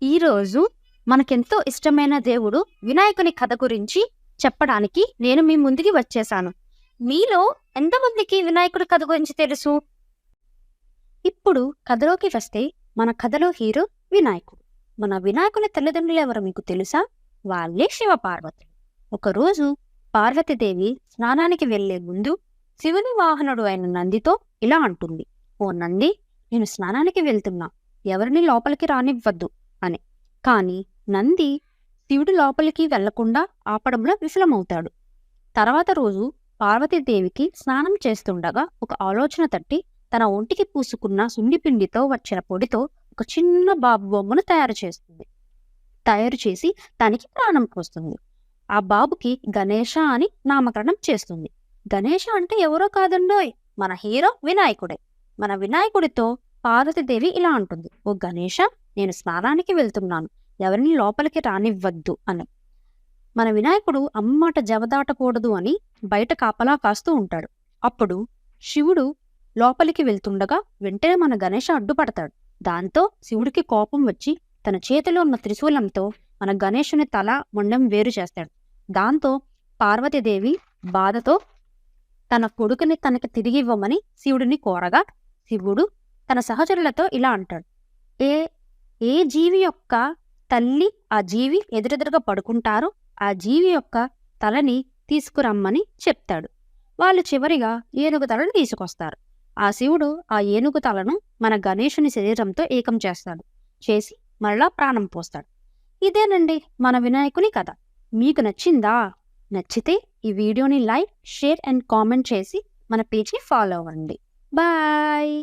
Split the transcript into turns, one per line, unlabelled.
ఈరోజు మనకెంతో ఇష్టమైన దేవుడు వినాయకుని కథ గురించి చెప్పడానికి నేను మీ ముందుకి వచ్చేసాను. మీలో ఎంతమందికి వినాయకుడి కథ గురించి తెలుసు? ఇప్పుడు కథలోకి వస్తే మన కథలో హీరో వినాయకుడు. మన వినాయకుని తల్లిదండ్రులు ఎవరో మీకు తెలుసా? వాళ్ళే శివపార్వతులు. ఒకరోజు పార్వతీదేవి స్నానానికి వెళ్లే ముందు శివుని వాహనుడు అయిన నందితో ఇలా అంటుంది, ఓ నంది, నేను స్నానానికి వెళ్తున్నా, ఎవరిని లోపలికి రానివ్వద్దు అని. కాని నంది శివుడు లోపలికి వెళ్లకుండా ఆపడంలో విఫలమవుతాడు. తర్వాత రోజు పార్వతీదేవికి స్నానం చేస్తుండగా ఒక ఆలోచన తట్టి తన ఒంటికి పూసుకున్న సున్నిపిండితో వచ్చిన పొడితో ఒక చిన్న బాబు బొమ్మను తయారు చేసి దానికి ప్రాణం పోస్తుంది. ఆ బాబుకి గణేష అని నామకరణం చేస్తుంది. గణేష అంటే ఎవరో కాదండోయ్, మన హీరో వినాయకుడే. మన వినాయకుడితో పార్వతీదేవి ఇలా అంటుంది, ఓ గణేష, నేను స్నానానికి వెళ్తున్నాను, ఎవరిని లోపలికి రానివ్వద్దు అని. మన వినాయకుడు అమ్మమాట జవదాటకూడదు అని బయట కాపలా కాస్తూ ఉంటాడు. అప్పుడు శివుడు లోపలికి వెళ్తుండగా వెంటనే మన గణేష అడ్డుపడతాడు. దాంతో శివుడికి కోపం వచ్చి తన చేతిలో ఉన్న త్రిశూలంతో మన గణేషుని తల మొండెం వేరు చేస్తాడు. దాంతో పార్వతీదేవి బాధతో తన కొడుకుని తనకి తిరిగి ఇవ్వమని శివుడిని కోరగా శివుడు తన సహచరులతో ఇలా అంటాడు, ఏ జీవి యొక్క తల్లి ఆ జీవి ఎదురెదురుగా పడుకుంటారో ఆ జీవి యొక్క తలని తీసుకురమ్మని చెప్తాడు. వాళ్ళు చివరిగా ఏనుగు తలను తీసుకొస్తారు. ఆ శివుడు ఆ ఏనుగు తలను మన గణేషుని శరీరంతో ఏకం చేసి మరలా ప్రాణం పోస్తాడు. ఇదేనండి మన వినాయకుని కథ. మీకు నచ్చిందా? నచ్చితే ఈ వీడియోని లైక్, షేర్ అండ్ కామెంట్ చేసి మన పేజ్ని ఫాలో అవ్వండి. బాయ్.